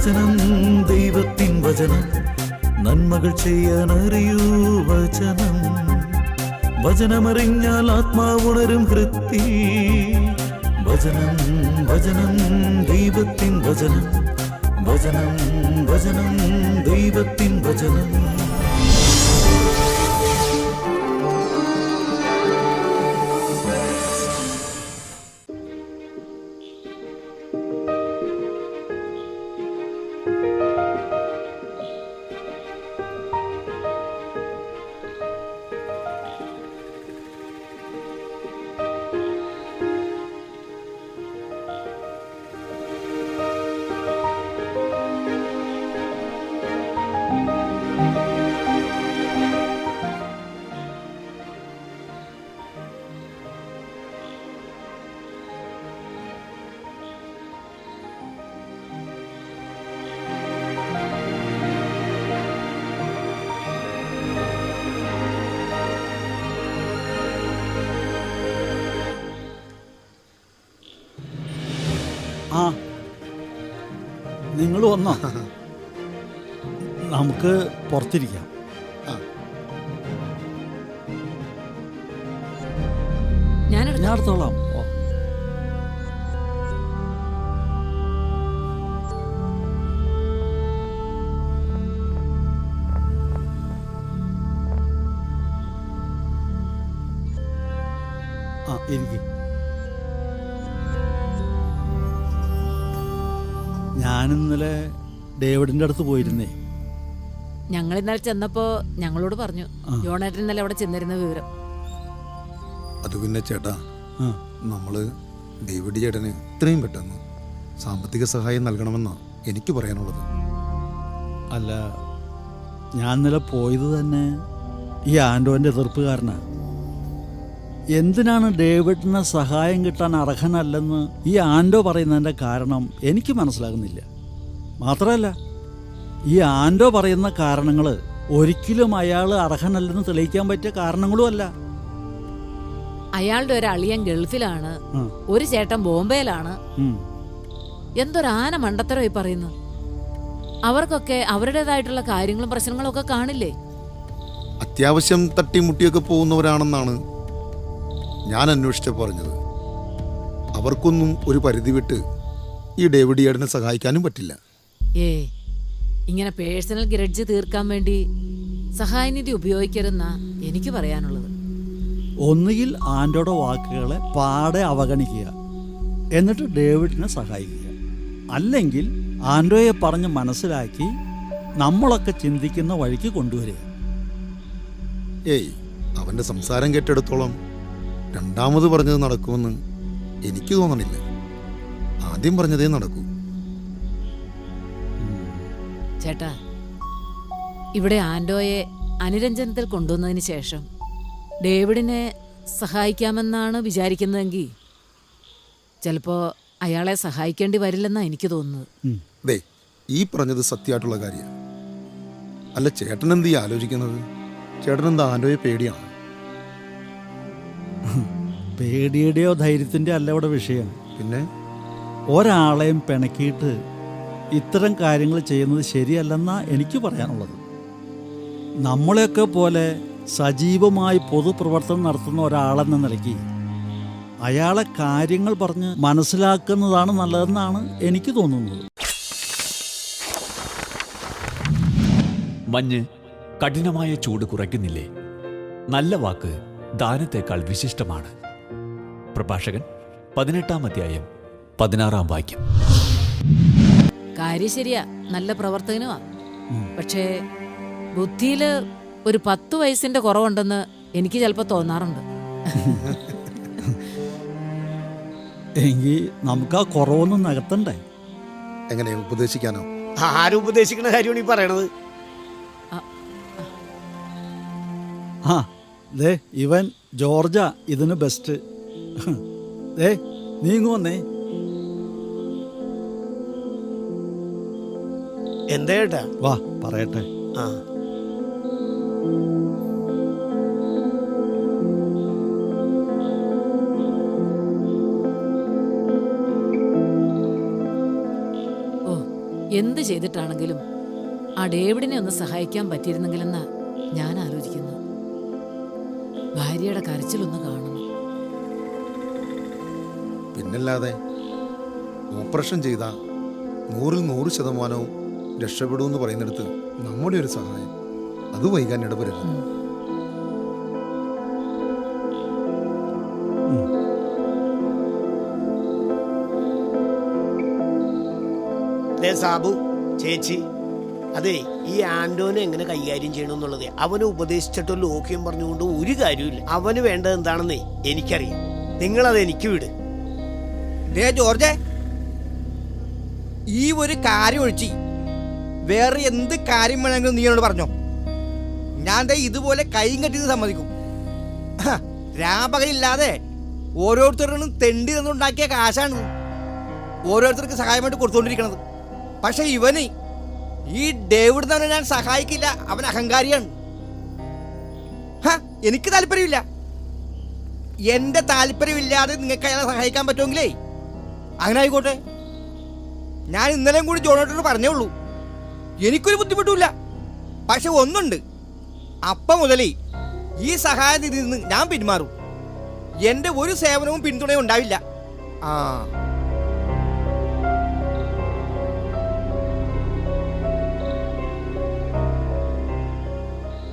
വചനം ദൈവത്തിൻ വചനം നന്മകൾ ചെയ്യാനറിയൂ വചനം. വചനമറിഞ്ഞാൽ ആത്മാവുണരും ഹൃത്തിൽ. വചനം വചനം ദൈവത്തിൻ വചനം. വചനം വചനം ദൈവത്തിൻ വചനം. ആ, നിങ്ങൾ വന്നോ? നമുക്ക് പുറത്തിരിക്കാം. ഞാൻ എടുത്തോളാം. ആ, ഇരിക്കും. ഞാനിന്നലെ ഡേവിഡിന്റെ അടുത്ത് പോയിരുന്നേ. ഞങ്ങൾ ഇന്നലെ ചെന്നപ്പോ ഞങ്ങളോട് പറഞ്ഞു ജോണേട്ടൻ ഇന്നലെ അവിടെ ചെന്നിരുന്ന വിവരം. അത് പിന്നെ ചേട്ടാ, നമ്മള് ഡേവിഡ് ചേട്ടന് ഇത്രയും പെട്ടെന്ന് സാമ്പത്തിക സഹായം നൽകണമെന്നാണ് എനിക്ക് പറയാനുള്ളത്. അല്ല, ഞാൻ ഇന്നലെ പോയത് തന്നെ ഈ ആൻഡോന്റെ എതിർപ്പ് കാരനാണ്. എന്തിനാണ് ഡേവിഡിന് സഹായം കിട്ടാൻ അർഹനല്ലെന്ന് ഈ ആൻഡോ പറയുന്നതിൻ്റെ കാരണം എനിക്ക് മനസ്സിലാകുന്നില്ല. മാത്രമല്ല, ഈ ആൻഡോ പറയുന്ന കാരണങ്ങൾ ഒരിക്കലും അയാൾ അർഹനല്ലെന്ന് തെളിയിക്കാൻ പറ്റിയ കാരണങ്ങളും അല്ല. അയാളുടെ ഒരു അളിയൻ ഗൾഫിലാണ്, ഒരു ചേട്ടൻ ബോംബെയിലാണ്. എന്തൊരാന മണ്ടത്തരമായി പറയുന്നു. അവർക്കൊക്കെ അവരുടേതായിട്ടുള്ള കാര്യങ്ങളും പ്രശ്നങ്ങളും ഒക്കെ കാണില്ലേ? അത്യാവശ്യം തട്ടിമുട്ടിയൊക്കെ പോകുന്നവരാണെന്നാണ് ഞാൻ അന്വേഷിച്ച് പറഞ്ഞത്. അവർക്കൊന്നും ഒരു പരിധി വിട്ട് ഈ ഡേവിഡ് ചേട്ടനെ സഹായിക്കാനും പറ്റില്ല. ഇങ്ങനെ പേഴ്സണൽ ഗ്രഡ്ജ് തീർക്കാൻ വേണ്ടി സഹായനിധി ഉപയോഗിക്കരുതെന്നാ എനിക്ക് പറയാനുള്ളത്. ഒന്നുകിൽ ആൻഡോയുടെ വാക്കുകളെ പാടെ അവഗണിക്കുക, എന്നിട്ട് ഡേവിഡിനെ സഹായിക്കുക. അല്ലെങ്കിൽ ആൻഡോയെ പറഞ്ഞ് മനസ്സിലാക്കി നമ്മളൊക്കെ ചിന്തിക്കുന്ന വഴിക്ക് കൊണ്ടുവരിക. അവൻ്റെ സംസാരം കേട്ടെടുത്തോളം രണ്ടാമത് പറഞ്ഞത് നടക്കുമെന്ന് എനിക്ക് തോന്നണില്ല. ആദ്യം പറഞ്ഞതേ നടക്കൂ. ചേട്ടാ, ഇവിടെ ആൻഡോയെ അനുരഞ്ജനത്തിൽ കൊണ്ടുവന്നതിന് ശേഷം ഡേവിഡിനെ സഹായിക്കാമെന്നാണ് വിചാരിക്കുന്നതെങ്കിൽ ചിലപ്പോ അയാളെ സഹായിക്കേണ്ടി വരില്ലെന്നാണ് എനിക്ക് തോന്നുന്നത്. ഈ പറഞ്ഞത് സത്യമായിട്ടുള്ള കാര്യമാണ്. അല്ല, ചേട്ടനെന്ത് ഈ ആലോചിക്കുന്നത്? ചേട്ടനെന്താ ആൻഡോയെ പേടിയാണ്? പേടിയുടെയോ ധൈര്യത്തിൻ്റെ അല്ല ഇവിടെ വിഷയം. പിന്നെ ഒരാളെയും പിണക്കിയിട്ട് ഇത്തരം കാര്യങ്ങൾ ചെയ്യുന്നത് ശരിയല്ലെന്നാ എനിക്ക് പറയാനുള്ളത്. നമ്മളെയൊക്കെ പോലെ സജീവമായി പൊതുപ്രവർത്തനം നടത്തുന്ന ഒരാളെന്ന നിലയ്ക്ക് അയാളെ കാര്യങ്ങൾ പറഞ്ഞ് മനസ്സിലാക്കുന്നതാണ് നല്ലതെന്നാണ് എനിക്ക് തോന്നുന്നത്. മഞ്ഞ് കഠിനമായ ചൂട് കുറയ്ക്കുന്നില്ലേ? നല്ല വാക്ക് ദാനത്തേക്കാൾ വിശിഷ്ടമാണ്. പ്രഭാഷകൻ 18-ാം അധ്യായം 16-ാം വാക്യം. കാര്യം ശരിയാ, നല്ല പ്രവർത്തകനുമാ. പക്ഷേ ബുദ്ധിയില് ഒരു 10 വയസ്സിന്റെ കുറവുണ്ടെന്ന് എനിക്ക് ചിലപ്പോ തോന്നാറുണ്ട്. എങ്കിൽ നമുക്ക് ആ കുറവൊന്നും നികത്തണ്ടേ? എങ്ങനെ ഉപദേശിക്കാനോ? ആരും ഉപദേശിക്കുന്ന കാര്യമാണ് ഈ പറയണത്. ആ, ദേ ഇവൻ ജോർജാ ഇതിന് ബെസ്റ്റ്. ദേ നീങ്ങു വന്നേ. എന്താ ചേട്ടാ? വാ പറയട്ടെ. ആ, എന്ത് ചെയ്തിട്ടാണെങ്കിലും ആ ഡേവിഡിനെ ഒന്ന് സഹായിക്കാൻ പറ്റിയിരുന്നെങ്കിലെന്നാ ഞാൻ ആലോചിക്കുന്നു. ഭാര്യയുടെ കരച്ചിലൊന്ന് കാണണം. പിന്നല്ലാതെ ഓപ്പറേഷൻ ചെയ്ത 100% രക്ഷപ്പെടുമെന്ന് പറയുന്നിടത്ത് നമ്മുടെ ഒരു സഹായം അത് വൈകാൻ ഇടപെടരുത്. സാബു ചേച്ചി, അതെ, ഈ ആന്റോനെ എങ്ങനെ കൈകാര്യം ചെയ്യണമെന്നുള്ളത് അവനെ ഉപദേശിച്ചിട്ടോ ലോക്യം പറഞ്ഞുകൊണ്ട് ഒരു കാര്യമില്ല. അവന് വേണ്ടത് എന്താണെന്നേ എനിക്കറിയാം. നിങ്ങളത് എനിക്ക് വിട്. ജോർജെ, ഈ ഒരു കാര്യം ഒഴിച്ച് വേറെ എന്ത് കാര്യം വേണമെങ്കിലും നീ എന്നോട് പറഞ്ഞോ. ഞാൻ ഇതുപോലെ കൈയും കെട്ടിയത് സമ്മതിക്കും. രാപകലില്ലാതെ ഓരോരുത്തരും തെണ്ടി നിന്നുണ്ടാക്കിയ കാശാണ് ഓരോരുത്തർക്ക് സഹായമായിട്ട് കൊടുത്തുകൊണ്ടിരിക്കണത്. പക്ഷെ ഇവന്, ഈ ഡേവിഡ് തന്നെ ഞാൻ സഹായിക്കില്ല, അവൻ അഹങ്കാരിയാണ്. എനിക്ക് താല്പര്യമില്ല. എന്റെ താല്പര്യമില്ലാതെ നിങ്ങൾക്ക് അയാളെ സഹായിക്കാൻ പറ്റുമെങ്കിലേ അങ്ങനെ ആയിക്കോട്ടെ. ഞാൻ ഇന്നലെയും കൂടി ജോണോട്ടോട് പറഞ്ഞേ ഉള്ളൂ, എനിക്കൊരു ബുദ്ധിമുട്ടുമില്ല. പക്ഷെ ഒന്നുണ്ട്, അപ്പം മുതലേ ഈ സഹായ നിധിയിൽ നിന്ന് ഞാൻ പിന്മാറും. എന്റെ ഒരു സേവനവും പിന്തുണയും ഉണ്ടാവില്ല.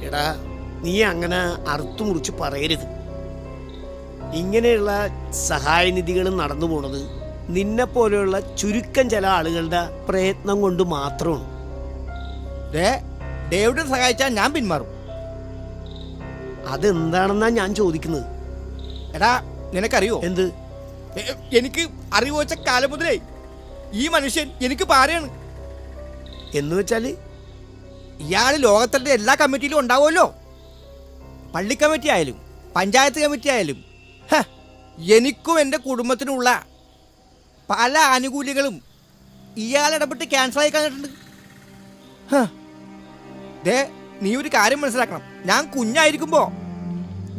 എടാ, നീ അങ്ങനെ അറുത്തു മുറിച്ച് പറയരുത്. ഇങ്ങനെയുള്ള സഹായനിധികൾ നടന്നു പോണത് നിന്നെ പോലെയുള്ള ചുരുക്കം ചില ആളുകളുടെ പ്രയത്നം കൊണ്ട് മാത്രമാണ്. ഡേവിഡിനെ സഹായിച്ചാൽ ഞാൻ പിന്മാറും. അതെന്താണെന്നാ ഞാൻ ചോദിക്കുന്നത്. എടാ, നിനക്കറിയോ എന്ത്? എനിക്ക് അറിവ് വെച്ച കാലം മുതലേ ഈ മനുഷ്യൻ എനിക്ക് പാരയാണ്. എന്ന് വെച്ചാല് ഇയാൾ ലോകത്തിന്റെ എല്ലാ കമ്മിറ്റിയിലും ഉണ്ടാവുമല്ലോ. പള്ളി കമ്മിറ്റി ആയാലും പഞ്ചായത്ത് കമ്മിറ്റി ആയാലും എനിക്കും എൻ്റെ കുടുംബത്തിനുള്ള പല ആനുകൂല്യങ്ങളും ഇയാൾ ഇടപെട്ട് ക്യാൻസൽ ആയി കഴിഞ്ഞിട്ടുണ്ട്. നീ ഒരു കാര്യം മനസ്സിലാക്കണം. ഞാൻ കുഞ്ഞായിരിക്കുമ്പോ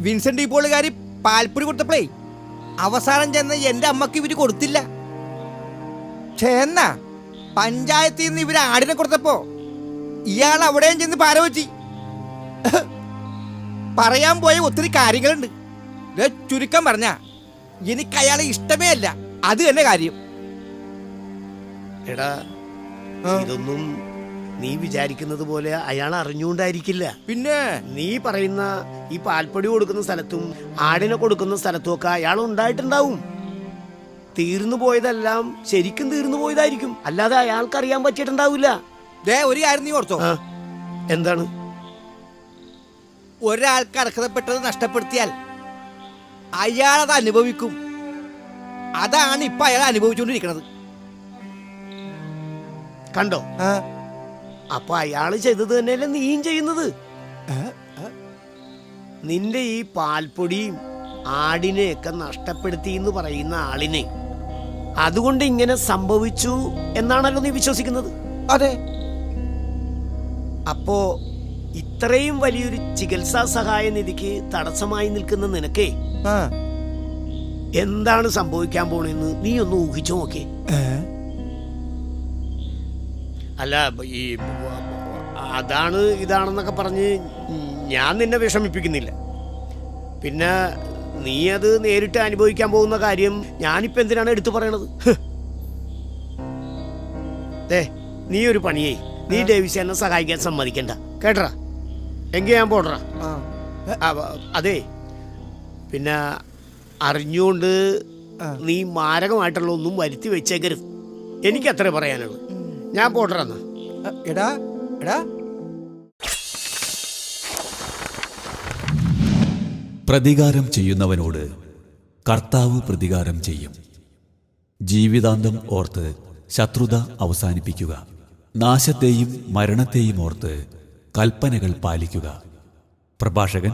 വിൻസെന്റ് ഡീപോളുകാരി പാൽപ്പൊടി കൊടുത്തപ്പോഴേ അവസാനം ചെന്ന് എൻ്റെ അമ്മക്ക് ഇവര് കൊടുത്തില്ല. എന്നാ പഞ്ചായത്തിൽ നിന്ന് ഇവര് ആടിനെ കൊടുത്തപ്പോ ഇയാൾ അവിടെയും ചെന്ന് പാരവച്ചി. പറയാൻ പോയ ഒത്തിരി കാര്യങ്ങളുണ്ട്. ചുരുക്കം പറഞ്ഞ എനിക്ക് അയാളെ ഇഷ്ടമേ അല്ല, അത് തന്നെ കാര്യം. എടാ, ഇതൊന്നും നീ വിചാരിക്കുന്നത് പോലെ അയാൾ അറിഞ്ഞുകൊണ്ടായിരിക്കില്ല. പിന്നെ നീ പറയുന്ന ഈ പാൽപ്പൊടി കൊടുക്കുന്ന സ്ഥലത്തും ആടിനെ കൊടുക്കുന്ന സ്ഥലത്തും ഒക്കെ അയാൾ ഉണ്ടായിട്ടുണ്ടാവും. തീർന്നു പോയതെല്ലാം ശരിക്കും തീർന്നു പോയതായിരിക്കും, അല്ലാതെ അയാൾക്ക് അറിയാൻ പറ്റിയിട്ടുണ്ടാവില്ല. ഒരു കാര്യം നീ ഓർത്തോ. എന്താണ്? ഒരാൾക്ക് അർഹതപ്പെട്ടത് നഷ്ടപ്പെടുത്തിയാൽ അയാളത് അനുഭവിക്കും. അതാണ് ഇപ്പൊ അയാൾ അനുഭവിച്ചുകൊണ്ടിരിക്കുന്നത്. കണ്ടോ? അപ്പൊ അയാള് ചെയ്തത് തന്നെയല്ലേ നീയും ചെയ്യുന്നത്. നിന്റെ ഈ പാൽപ്പൊടിയും ആടിനെയൊക്കെ നഷ്ടപ്പെടുത്തി എന്ന് പറയുന്ന ആളിനെ അതുകൊണ്ട് ഇങ്ങനെ സംഭവിച്ചു എന്നാണല്ലോ നീ വിശ്വസിക്കുന്നത്. അതെ. അപ്പോ ഇത്രയും വലിയൊരു ചികിത്സാ സഹായ നിധിക്ക് തടസ്സമായി നിൽക്കുന്ന നിനക്കേ എന്താണ് സംഭവിക്കാൻ പോണെന്ന് നീ ഒന്ന് ഊഹിച്ചു നോക്കേ. അല്ല, ഈ അതാണ് ഇതാണെന്നൊക്കെ പറഞ്ഞ് ഞാൻ നിന്നെ വിഷമിപ്പിക്കുന്നില്ല. പിന്നെ നീ അത് നേരിട്ട് അനുഭവിക്കാൻ പോകുന്ന കാര്യം ഞാനിപ്പോൾ എന്തിനാണ് എടുത്തു പറയണത്? നീ ഒരു പണിയേ, നീ ഡേവിസ് എന്നെ സഹായിക്കാൻ സമ്മതിക്കണ്ട, കേട്ടറാ? എങ്കിൽ ഞാൻ പോടറാ. അതെ, പിന്നെ അറിഞ്ഞുകൊണ്ട് നീ മാരകമായിട്ടുള്ള ഒന്നും വരുത്തി വെച്ചേക്കരുത്. എനിക്കത്ര പറയാനുള്ളൂ. ഞാൻ പോടറാ. എടാ എടാ, പ്രതികാരം ചെയ്യുന്നവനോട് കർത്താവ് പ്രതികാരം ചെയ്യും. ജീവിതാന്തം ഓർത്ത് ശത്രുത അവസാനിപ്പിക്കുക. നാശത്തെയും മരണത്തെയും ഓർത്ത് കൽപ്പനകൾ പാലിക്കുക. പ്രഭാഷകൻ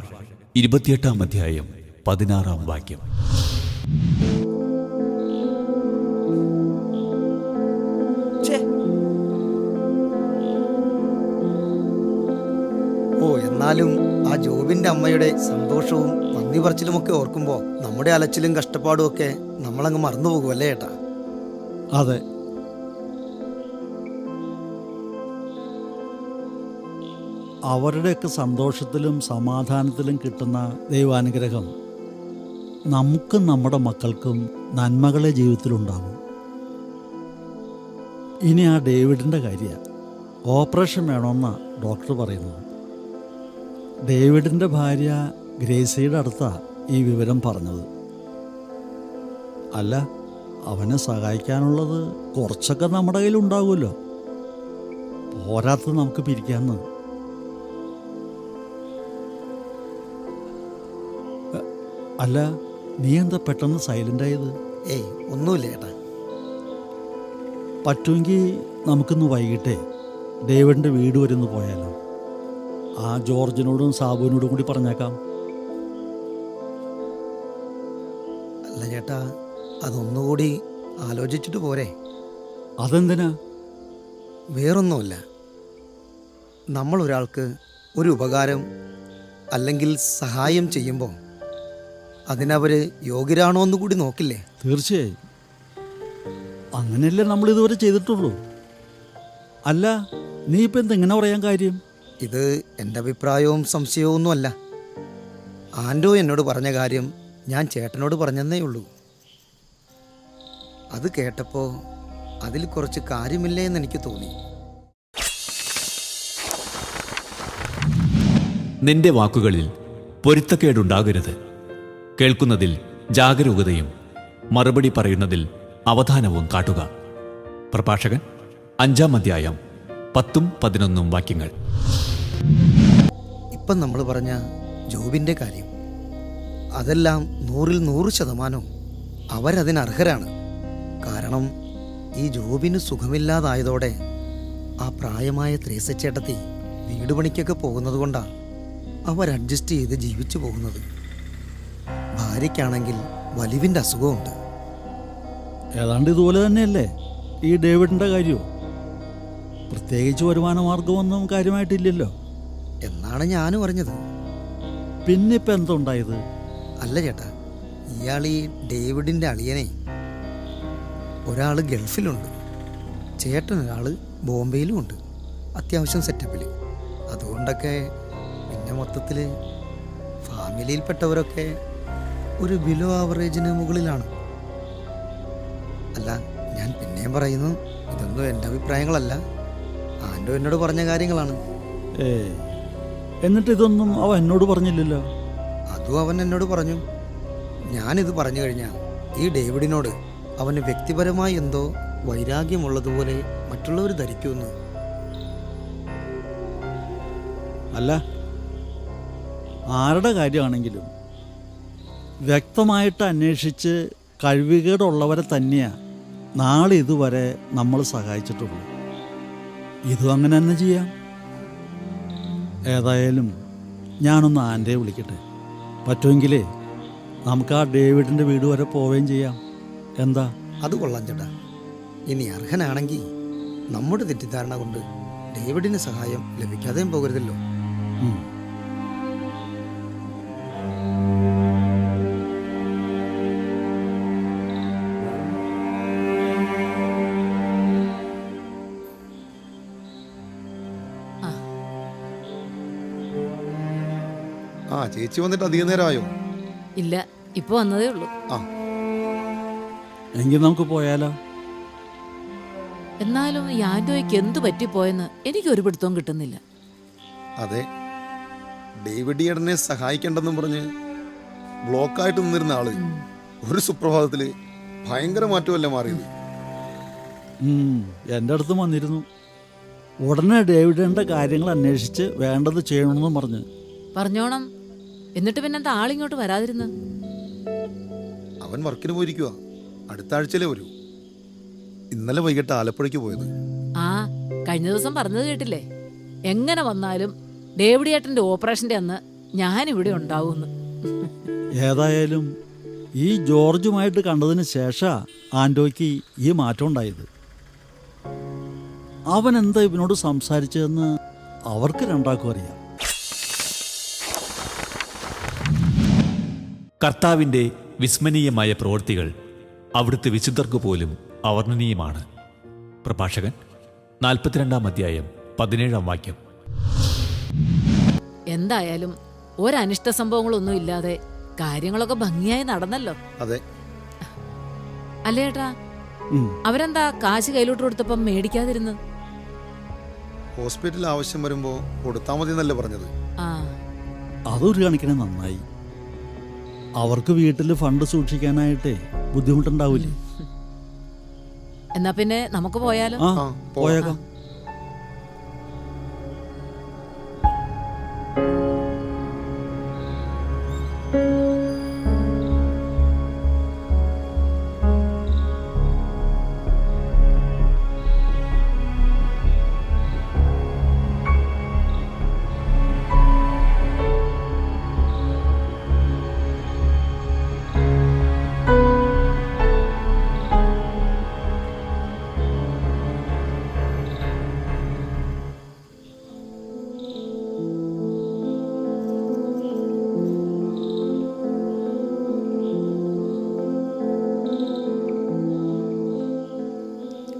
28-ാം അധ്യായം 16-ാം വാക്യം. എന്നാലും ആ ജോബിന്റെ അമ്മയുടെ സന്തോഷവും നന്ദി പറച്ചിലുമൊക്കെ ഓർക്കുമ്പോൾ നമ്മുടെ അലച്ചിലും കഷ്ടപ്പാടും ഒക്കെ നമ്മളങ്ങ് മറന്നു പോകുമല്ലേ ഏട്ടാ? അതെ. അവരുടെയൊക്കെ സന്തോഷത്തിലും സമാധാനത്തിലും കിട്ടുന്ന ദൈവാനുഗ്രഹം നമുക്കും നമ്മുടെ മക്കൾക്കും നന്മകളെ ജീവിതത്തിലുണ്ടാകും. ഇനി ആ ഡേവിഡിൻ്റെ കാര്യമാണ്. ഓപ്പറേഷൻ വേണമെന്നാണ് ഡോക്ടർ പറയുന്നത്. ഡേവിഡിൻ്റെ ഭാര്യ ഗ്രേസിയുടെ അടുത്താണ് ഈ വിവരം പറഞ്ഞത്. അല്ല, അവനെ സഹായിക്കാനുള്ളത് കുറച്ചൊക്കെ നമ്മുടെ കയ്യിലുണ്ടാകുമല്ലോ. പോരാത്തത് നമുക്ക് പിരിക്കാമെന്ന്. അല്ല, നീ എന്താ പെട്ടെന്ന് സൈലൻ്റ് ആയത്? ഏയ് ഒന്നുമില്ല ചേട്ടാ. പറ്റുമെങ്കിൽ നമുക്കിന്ന് വൈകിട്ടേ ഡേവിഡിൻ്റെ വീട് വരെ ഒന്ന് പോയാലോ? ആ ജോർജിനോടും സാബുവിനോടും കൂടി പറഞ്ഞേക്കാം. അല്ല ചേട്ടാ, അതൊന്നുകൂടി ആലോചിച്ചിട്ട് പോരെ? അതെന്തിനാ? വേറൊന്നുമില്ല. നമ്മൾ ഒരാൾക്ക് ഒരു ഉപകാരം അല്ലെങ്കിൽ സഹായം ചെയ്യുമ്പോൾ അതിനവർ യോഗ്യരാണോ എന്ന് കൂടി നോക്കില്ലേ? തീർച്ചയായും. അങ്ങനെയല്ലേ നമ്മളിതുവരെ ചെയ്തിട്ടുള്ളൂ. അല്ല, നീ ഇപ്പം എന്തെങ്ങനെ പറയാൻ കാര്യം? ഇത് എൻ്റെ അഭിപ്രായവും സംശയവും ഒന്നുമല്ല. ആൻഡോ എന്നോട് പറഞ്ഞ കാര്യം ഞാൻ ചേട്ടനോട് പറഞ്ഞെന്നേ ഉള്ളൂ. അത് കേട്ടപ്പോൾ അതിൽ കുറച്ച് കാര്യമില്ലേ എന്ന് എനിക്ക് തോന്നി. നിന്റെ വാക്കുകളിൽ പൊരുത്തക്കേടുണ്ടാകരുത്. കേൾക്കുന്നതിൽ ജാഗരൂകതയും മറുപടി പറയുന്നതിൽ അവധാനവും കാട്ടുക. പ്രഭാഷകൻ 5-ാം അധ്യായം 10-11 വാക്യങ്ങൾ. ഇപ്പം നമ്മൾ പറഞ്ഞ ജോബിൻ്റെ കാര്യം, അതെല്ലാം 100% അവരതിന് അർഹരാണ്. കാരണം ഈ ജോബിന് സുഖമില്ലാതായതോടെ ആ പ്രായമായ ത്രേസച്ചേട്ടത്തി വീട് പണിക്കൊക്കെ പോകുന്നത് കൊണ്ടാണ് അവർ അഡ്ജസ്റ്റ് ചെയ്ത് ജീവിച്ചു പോകുന്നത്. ഭാര്യയ്ക്കാണെങ്കിൽ വലിവിൻ്റെ അസുഖമുണ്ട്. ഏതാണ്ട് ഇതുപോലെ തന്നെയല്ലേ ഈ ഡേവിഡിൻ്റെ കാര്യവും? പ്രത്യേകിച്ച് വരുമാന മാർഗമൊന്നും കാര്യമായിട്ടില്ലല്ലോ എന്നാണ് ഞാനും അറിഞ്ഞത്. പിന്നെ ഇപ്പം എന്തുണ്ടായത്? അല്ല ചേട്ടാ, ഇയാൾ ഈ ഡേവിഡിൻ്റെ അളിയനെ ഒരാൾ ഗൾഫിലുണ്ട്, ചേട്ടൻ ഒരാൾ ബോംബെയിലും ഉണ്ട്, അത്യാവശ്യം സെറ്റപ്പിൽ. അതുകൊണ്ടൊക്കെ പിന്നെ മൊത്തത്തിൽ ഫാമിലിയിൽപ്പെട്ടവരൊക്കെ ഒരു ബിലോ ആവറേജിന് മുകളിലാണ്. അല്ല, ഞാൻ പിന്നെയും പറയുന്നു, ഇതൊന്നും എൻ്റെ അഭിപ്രായങ്ങളല്ല, ആൻഡോ എന്നോട് പറഞ്ഞ കാര്യങ്ങളാണ്. എന്നിട്ട് ഇതൊന്നും അവൻ എന്നോട് പറഞ്ഞില്ലല്ലോ. അതും അവൻ എന്നോട് പറഞ്ഞു. ഞാനിത് പറഞ്ഞു കഴിഞ്ഞാൽ ഈ ഡേവിഡിനോട് അവന് വ്യക്തിപരമായി എന്തോ വൈരാഗ്യമുള്ളതുപോലെ മറ്റുള്ളവർ ധരിക്കുമെന്ന്. അല്ല, ആരുടെ കാര്യമാണെങ്കിലും വ്യക്തമായിട്ട് അന്വേഷിച്ച് കഴിവുകേടുള്ളവരെ തന്നെയാണ് നാളെ ഇതുവരെ നമ്മൾ സഹായിച്ചിട്ടുള്ളൂ. ഇതും അങ്ങനെ തന്നെ ചെയ്യാം. ഏതായാലും ഞാനൊന്ന് ആൻഡയെ വിളിക്കട്ടെ. പറ്റുമെങ്കിലേ നമുക്ക് ആ ഡേവിഡിൻ്റെ വീട് വരെ പോവുകയും ചെയ്യാം. എന്താ? അത് കൊള്ളാം ചേട്ടാ. ഇനി അർഹനാണെങ്കിൽ നമ്മുടെ തെറ്റിദ്ധാരണ കൊണ്ട് ഡേവിഡിന് സഹായം ലഭിക്കാതെയും പോകരുതല്ലോ. ആ ചേച്ചി വന്നിട്ട് അധികം നേരമായോ? ഇല്ല, ഇപ്പൊ വന്നതേ ഉള്ളൂ. ആ എങ്കിൽ നമുക്ക് പോയാലോ? എന്നാലും ഈ ആൻഡോയ്ക്ക് എന്ത് പറ്റിപ്പോയെന്ന് എനിക്ക് ഒരു പിടുത്തവും കിട്ടുന്നില്ല. അതെ, ഡേവിഡ് ഏട്ടനെ സഹായിക്കണ്ടെന്നും പറഞ്ഞ് ബ്ലോക്കായിട്ട് നിന്നിരുന്ന ആള് ഒരു സുപ്രഭാതത്തില് ഭയങ്കര മാറ്റമല്ല മാറിയത്. എൻ്റെ അടുത്ത് വന്നിരുന്നു. ഉടനെ ഡേവിഡിൻ്റെ കാര്യങ്ങൾ അന്വേഷിച്ച് വേണ്ടത് ചെയ്യണമെന്നും പറഞ്ഞോണം. എന്നിട്ട് പിന്നെന്താ ആളിങ്ങോട്ട് വരാതിരുന്ന്? അവൻ വർക്കിന് പോയിരിക്കുക, അടുത്ത ആഴ്ചയിലേ വരൂ. ഇന്നലെ വൈകിട്ട് ആലപ്പുഴയ്ക്ക് പോയത്. ആ, കഴിഞ്ഞ ദിവസം പറഞ്ഞത് കേട്ടില്ലേ? എങ്ങനെ വന്നാലും ഡേവിഡ് ഏട്ടന്റെ ഓപ്പറേഷന്റെ അന്ന് ഞാനിവിടെ ഉണ്ടാവുമെന്ന്. ഏതായാലും ഈ ജോർജുമായിട്ട് കണ്ടതിന് ശേഷം ആൻഡോയ്ക്ക് ഈ മാറ്റം ഉണ്ടായത്. അവൻ എന്താ ഇവനോട് സംസാരിച്ചതെന്ന് അവർക്ക് രണ്ടാൾക്കും അറിയാം. കർത്താവിൻ്റെ വിസ്മരണീയമായ പ്രവൃത്തികൾ അവിടുത്തെ വിശുദ്ധർക്ക് പോലും അവർണ്ണനീയമാണ്. പ്രഭാഷകൻ 42-ാം അധ്യായം 17-ാം വാക്യം. എന്തായാലും ഒരനിഷ്ട സംഭവങ്ങളൊന്നും ഇല്ലാതെ കാര്യങ്ങളൊക്കെ ഭംഗിയായി നടന്നല്ലോ. അതെ. അല്ലേ ഏട്ടാ? അവരെന്താ കാശ് കയ്യിലോട്ട് കൊടുത്തപ്പം മേടിക്കാതിരുന്നു? ഹോസ്പിറ്റലിൽ ആവശ്യം വരുമ്പോ കൊടുത്താ മതി എന്നല്ലേ പറഞ്ഞത്. ആ, അതൊരു കണക്കിന് നന്നായി. അവർക്ക് വീട്ടിൽ ഫണ്ട് സൂക്ഷിക്കാനായിട്ടേ ബുദ്ധിമുട്ടുണ്ടാവില്ലേ? എന്നാ പിന്നെ നമുക്ക് പോയാലോ? ആ, ആ, പോയേക്കാം.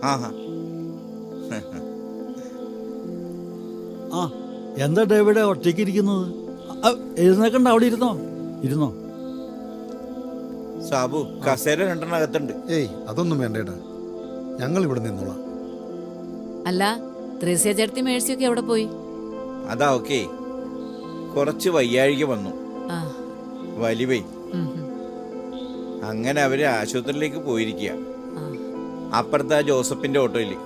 ആഹാ. ആ, എന്താ ഡേവിഡ് ഒറ്റയ്ക്ക് ഇരിക്കുന്നത്? എഴുന്നേക്കണ്ട, അവിടെ ഇരുന്നോ. സാബു, കസേര രണ്ടെണ്ണകത്തുണ്ട്. ഏയ് അതൊന്നും വേണ്ടേട്ടാ, ഞങ്ങൾ ഇവിടെ നിന്നോളാം. അല്ല, ത്രേസ്യ ചേട്ടത്തി മേഴ്സിയൊക്കെ എവിടെ പോയി? അതാ ഓക്കെ, കുറച്ച് വയ്യാഴിക വന്നു, ആ, വലിവേ. ഉം, ഉം. അങ്ങനെ അവര് ആശുപത്രിയിലേക്ക് പോയിരിക്കുക. ആ, അപ്പുറത്തെ ജോസഫിന്റെ ഓട്ടോയില്.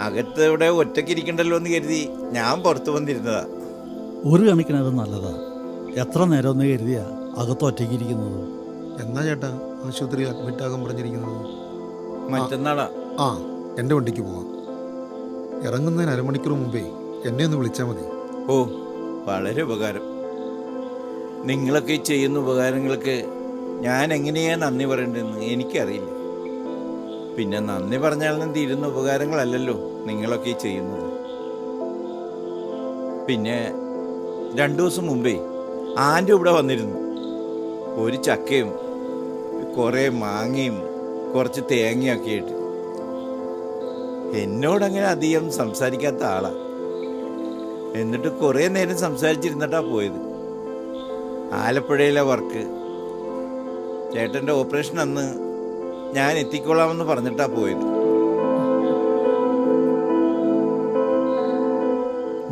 അകത്ത് ഇവിടെ ഒറ്റയ്ക്ക് ഇരിക്കണ്ടല്ലോ എന്ന് കരുതി ഞാൻ പുറത്തു വന്നിരുന്നതാ. ഒരു കണക്കിന് അത് നല്ലതാ. എത്ര നേരം ഒന്ന് കരുതിയാ അകത്ത് ഒറ്റയ്ക്ക് ഇരിക്കുന്നത്? എന്നാ ചേട്ടാ ആശുപത്രി അഡ്മിറ്റ് ആകാൻ പറഞ്ഞിരിക്കുന്നത്? മറ്റന്നാളാ. ആ, എൻ്റെ വണ്ടിക്ക് പോവാം. ഇറങ്ങുന്നതിന് അരമണിക്കൂർ മുമ്പേ എന്നെ ഒന്ന് വിളിച്ചാൽ മതി. ഓ, വളരെ ഉപകാരം. നിങ്ങളൊക്കെ ഈ ചെയ്യുന്ന ഉപകാരങ്ങൾക്ക് ഞാൻ എങ്ങനെയാ നന്ദി പറയേണ്ടതെന്ന് എനിക്കറിയില്ല. പിന്നെ നന്ദി പറഞ്ഞാലും തീരുന്ന ഉപകാരങ്ങളല്ലല്ലോ നിങ്ങളൊക്കെ ഈ ചെയ്യുന്നത്. പിന്നെ 2 ദിവസം മുമ്പേ ആൻ്റെ ഇവിടെ വന്നിരുന്നു. ഒരു ചക്കയും കുറേ മാങ്ങയും കുറച്ച് തേങ്ങയൊക്കെ ആയിട്ട്. എന്നോടങ്ങനെ അധികം സംസാരിക്കാത്ത ആളാ. എന്നിട്ട് കുറേ നേരം സംസാരിച്ചിരുന്നിട്ടാ പോയത്. ആലപ്പുഴയിലെ വർക്ക്, ചേട്ടൻ്റെ ഓപ്പറേഷൻ അന്ന് ഞാൻ എത്തിക്കൊള്ളാമെന്ന് പറഞ്ഞിട്ടാ പോയത്.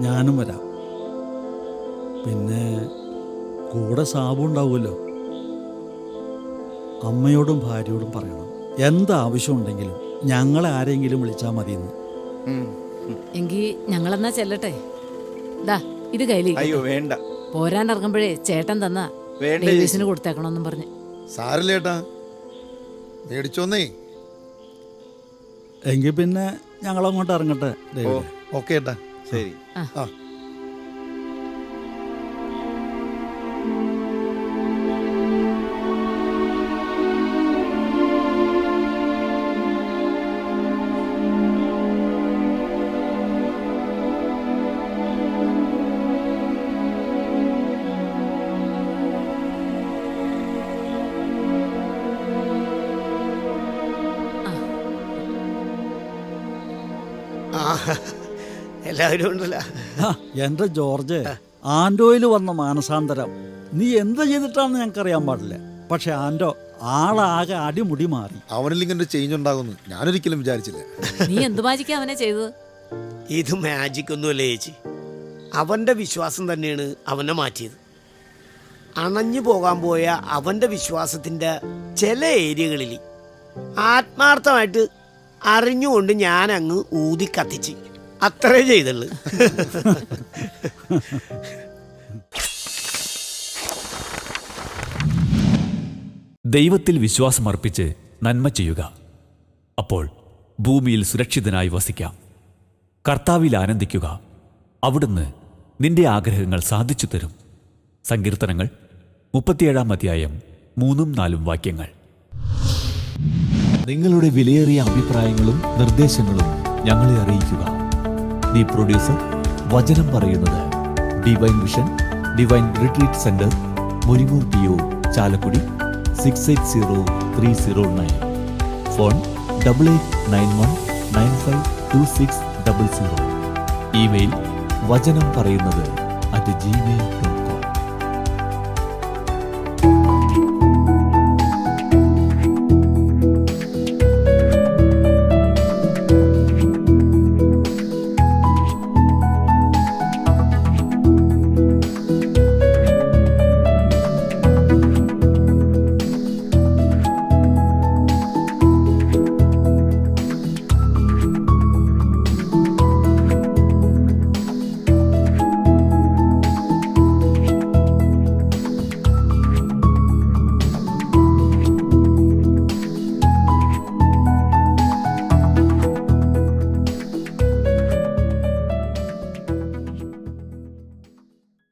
ഞാനും വരാം. പിന്നെ കൂടെ സാബു ഉണ്ടാവുമല്ലോ. അമ്മയോടും ഭാര്യയോടും പറയണം, എന്താവശ്യം ഉണ്ടെങ്കിലും ഞങ്ങളെ ആരെങ്കിലും വിളിച്ചാൽ മതിയെന്ന്. എങ്കി ഞങ്ങളെന്നാ ചെല്ലട്ടെ. ദാ ഇത് കയ്യിലേക്ക്. അയ്യോ വേണ്ട, പോരാണ്ടിറങ്ങുമ്പോഴേ ചേട്ടൻ തന്നാ വേണ്ട ഡേവിസിന് കൊടുത്തേക്കണമെന്നും പറഞ്ഞ്. സാരില്ലേട്ടാ, മേടിച്ചോന്നേ. എങ്കിൽ പിന്നെ ഞങ്ങളങ്ങോട്ട് ഇറങ്ങട്ടെ ഓ, ഡേവിഡ്. ഓക്കെ ഏട്ടാ. ശരി. ആ, എല്ലാവരും ഉണ്ടല്ലോ. എൻ്റെ ജോർജ്, ആൻഡോയിൽ വന്ന മാനസാന്തരം നീ എന്ത് ചെയ്തിട്ടാണെന്ന് ഞങ്ങൾക്കറിയാൻ പാടില്ല. പക്ഷെ ആൻഡോ ആളാകെ അടിമുടി മാറി. അവനിൽ ഇങ്ങനെ ചേഞ്ച് ഉണ്ടാകുന്നു ഞാനൊരിക്കലും വിചാരിച്ചില്ല. നീ എന്ത് മാജിക്കാ അവനെ ചെയ്തത്? ഇത് മാജിക് ഒന്നുമല്ല ചേച്ചി, അവൻ്റെ വിശ്വാസം തന്നെയാണ് അവനെ മാറ്റിയത്. അണഞ്ഞു പോകാൻ പോയ അവൻ്റെ വിശ്വാസത്തിൻ്റെ ചില ഏരിയകളിൽ ആത്മാർത്ഥമായിട്ട് അറിഞ്ഞുകൊണ്ട് ഞാൻ അങ്ങ് ഊതി കത്തിച്ച്, അത്രേ ചെയ്തുള്ളൂ. ദൈവത്തിൽ വിശ്വാസമർപ്പിച്ച് നന്മ ചെയ്യുക. അപ്പോൾ ഭൂമിയിൽ സുരക്ഷിതനായി വസിക്കാം. കർത്താവിൽ ആനന്ദിക്കുക, അവിടുന്ന് നിന്റെ ആഗ്രഹങ്ങൾ സാധിച്ചു തരും. സങ്കീർത്തനങ്ങൾ 37-ാം അധ്യായം 3-4 വാക്യങ്ങൾ. നിങ്ങളുടെ വിലയേറിയ അഭിപ്രായങ്ങളും നിർദ്ദേശങ്ങളും ഞങ്ങളെ അറിയിക്കുക. ദി പ്രൊഡ്യൂസർ, വചനം പറയുന്നത്, divine vision, divine retreat centre, Muringoor PO, Chalakudy 680309. Phone 8891952600. Email വചനം പറയുന്നത് @gmail.com